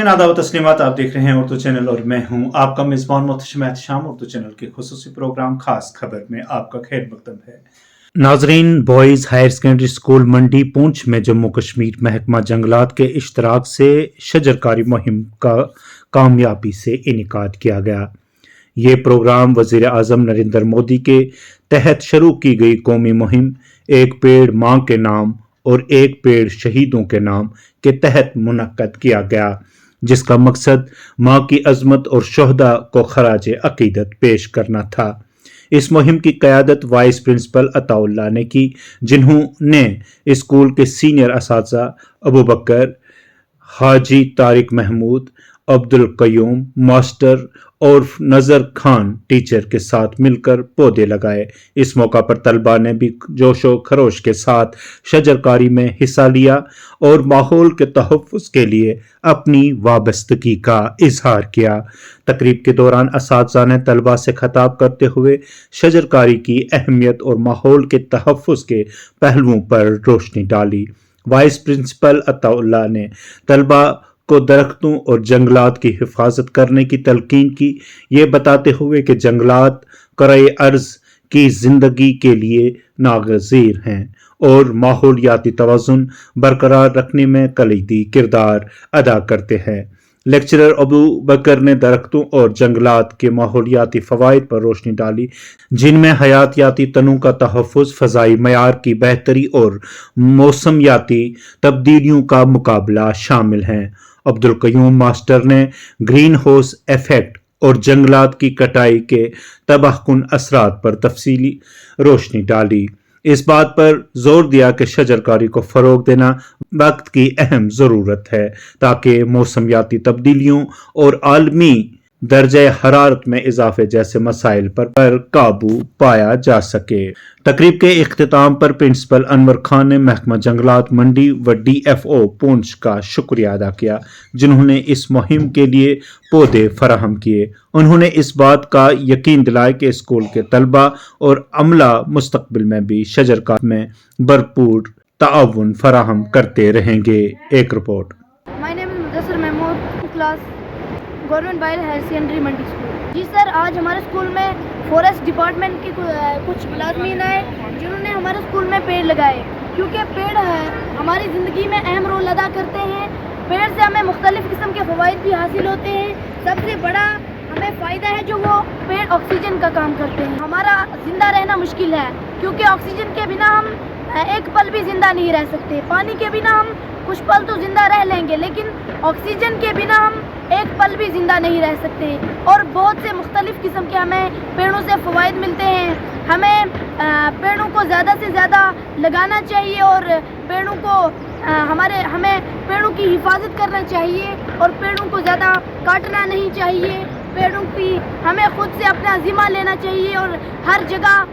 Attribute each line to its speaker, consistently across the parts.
Speaker 1: नाज़रीन आदाब तस्लीमात, आप देख रहे हैं उर्दू चैनल और मैं हूं आपका मेज़बान मोहतशम एहतशाम। उर्दू चैनल के खुसूसी प्रोग्राम खास खबर में आपका खैर मकदम है। नाज़रीन, बॉयज़ हायर सेकेंडरी स्कूल मंडी पूंछ में जम्मू कश्मीर महकमा जंगलात के इश्तराक से शजरकारी मुहिम का कामयाबी से इनेकाद किया गया। ये प्रोग्राम वज़ीर आज़म नरेंद्र मोदी के तहत शुरू की गई कौमी मुहिम एक पेड़ माँ के नाम और एक पेड़ शहीदों के नाम के तहत मुनक्कद किया गया, जिसका मकसद माँ की अजमत और शोहदा को खराज अकीदत पेश करना था। इस मुहिम की क़यादत वाइस प्रिंसिपल अताउल्लाह ने की, जिन्होंने स्कूल के सीनियर असातिज़ा अबू बकर, हाजी तारिक महमूद, अब्दुल कयूम मास्टर और नज़र खान टीचर के साथ मिलकर पौधे लगाए। इस मौका पर तलबा ने भी जोशो खरोश के साथ शजरकारी में हिस्सा लिया और माहौल के तहफ़्फ़ुज़ के लिए अपनी वाबस्तगी का इजहार किया। तकरीब के दौरान असातिज़ा ने तलबा से खिताब करते हुए शजरकारी की अहमियत और माहौल के तहफ़्फ़ुज़ के पहलुओं पर रोशनी डाली। वाइस प्रिंसिपल अताउल्लाह ने तलबा को दरख्तों और जंगलात की हिफाजत करने की तलकीन की, ये बताते हुए कि जंगलात करे अर्ज़ की ज़िंदगी के लिए नागज़ीर हैं और माहौलियाती तवाज़ुन बरकरार रखने में कलीदी किरदार अदा करते हैं। लेक्चरर अबू बकर ने दरख्तों और जंगलात के माहौलियाती फ़वाइद पर रोशनी डाली, जिनमें हयातियाती तनों का तहफ़्फ़ुज़, फ़ज़ाई मयार की बेहतरी और मौसमियाती तब्दीलियों का मुकाबला शामिल हैं। अब्दुल कयूम मास्टर ने ग्रीन हाउस इफ़ेक्ट और जंगलात की कटाई के तबाहकुन असरात पर तफसीली रोशनी डाली। इस बात पर जोर दिया कि शजरकारी को फ़रोग देना वक्त की अहम ज़रूरत है, ताकि मौसमियाती तब्दीलियों और आलमी दर्जे हरारत में इजाफे जैसे मसाइल पर काबू पाया जा सके। तकरीब के इख्तिताम पर प्रिंसिपल अनवर खान ने महकमा जंगलात मंडी व DFO पूंछ का शुक्रिया अदा किया, जिन्होंने इस मुहिम के लिए पौधे फराहम किए। उन्होंने इस बात का यकीन दिलाया कि स्कूल के तलबा और अमला मुस्तकबिल में भी शजरकारी में भरपूर ताउन फराहम करते रहेंगे। एक रिपोर्ट।
Speaker 2: Government boys higher secondary Mandi school. जी सर, आज हमारे स्कूल में फॉरेस्ट डिपार्टमेंट की कुछ मुलाजमीन आए, जिन्होंने हमारे स्कूल में पेड़ लगाए, क्योंकि पेड़ हमारी ज़िंदगी में अहम रोल अदा करते हैं। पेड़ से हमें मुख्तलिफ़ किस्म के फ़वाइद भी हासिल होते हैं। सबसे बड़ा हमें फ़ायदा है जो वो पेड़ ऑक्सीजन का काम करते हैं। हमारा ज़िंदा रहना मुश्किल है, क्योंकि ऑक्सीजन के बिना हम एक पल भी ज़िंदा नहीं रह सकते। पानी के बिना हम कुछ पल तो ज़िंदा रह लेंगे, लेकिन ऑक्सीजन के बिना हम एक पल भी ज़िंदा नहीं रह सकते। और बहुत से मुख्तलिफ़ किस्म के हमें पेड़ों से फ़वाइद मिलते हैं। हमें पेड़ों को ज़्यादा से ज़्यादा लगाना चाहिए और पेड़ों को हमें पेड़ों की हिफाजत करना चाहिए और पेड़ों को ज़्यादा काटना नहीं चाहिए। पेड़ों की हमें ख़ुद से अपना ज़िम्मा लेना चाहिए और हर जगह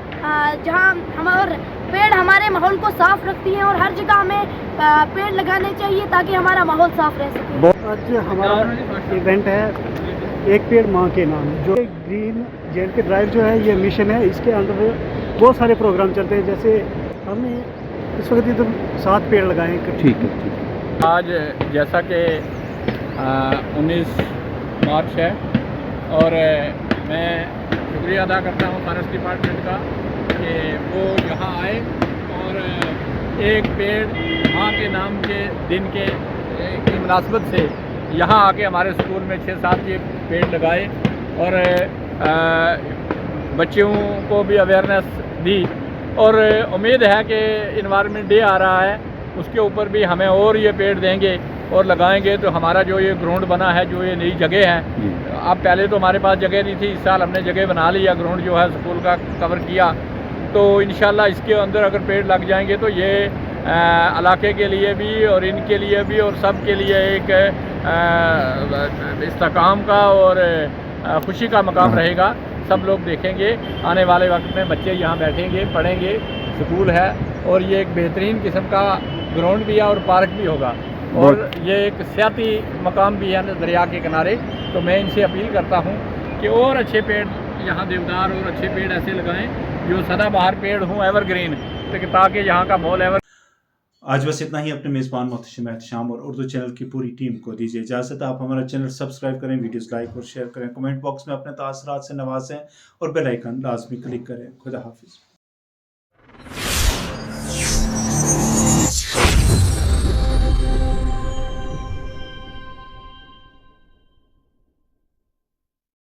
Speaker 2: जहाँ हमारे पेड़ हमारे माहौल को साफ़ रखती हैं और हर जगह हमें पेड़ लगाने चाहिए ताकि हमारा माहौल साफ़ रह सके।
Speaker 3: आज हमारा इवेंट है एक पेड़ माँ के नाम, जो ग्रीन JNK ड्राइव जो है ये मिशन है। इसके अंदर बहुत सारे प्रोग्राम चलते हैं, जैसे हमने इस वक्त इधर 7 पेड़ लगाए हैं।
Speaker 4: ठीक है। आज जैसा कि 19 मार्च है और मैं शुक्रिया अदा करता हूँ फॉरेस्ट डिपार्टमेंट का कि वो यहाँ आए और एक पेड़ माँ के नाम के दिन की मुनासबत से यहाँ आके हमारे स्कूल में 6-7 ये पेड़ लगाए और बच्चों को भी अवेयरनेस दी। और उम्मीद है कि इन्वायरमेंट डे आ रहा है, उसके ऊपर भी हमें और ये पेड़ देंगे और लगाएंगे तो हमारा जो ये ग्राउंड बना है, जो ये नई जगह है, अब पहले तो हमारे पास जगह नहीं थी, इस साल हमने जगह बना लिया, ग्राउंड जो है स्कूल का कवर किया, तो इंशाल्लाह इसके अंदर अगर पेड़ लग जाएंगे तो ये इलाके के लिए भी और इनके लिए भी और सब के लिए एक इस्तेकाम का और खुशी का मकाम रहेगा। सब लोग देखेंगे, आने वाले वक्त में बच्चे यहाँ बैठेंगे, पढ़ेंगे, स्कूल है और ये एक बेहतरीन किस्म का ग्राउंड भी है और पार्क भी होगा और ये एक सियाती मकाम भी है दरिया के किनारे। तो मैं इनसे अपील करता हूँ कि और अच्छे पेड़ यहाँ देवदार और अच्छे पेड़ ऐसे लगाएं जो सदाबहार पेड़ हों, एवरग्रीन, ताकि यहाँ का माहौल
Speaker 1: आज बस इतना ही। अपने मेज़बान मोहतशिम एहतशाम और उर्दू चैनल की पूरी टीम को दीजिए इजाज़त। आप हमारा चैनल सब्सक्राइब करें, वीडियोस लाइक और शेयर करें, कमेंट बॉक्स में अपने तासरात से नवाजें और बेल आइकन लाजमी क्लिक करें। खुदा हाफिज़।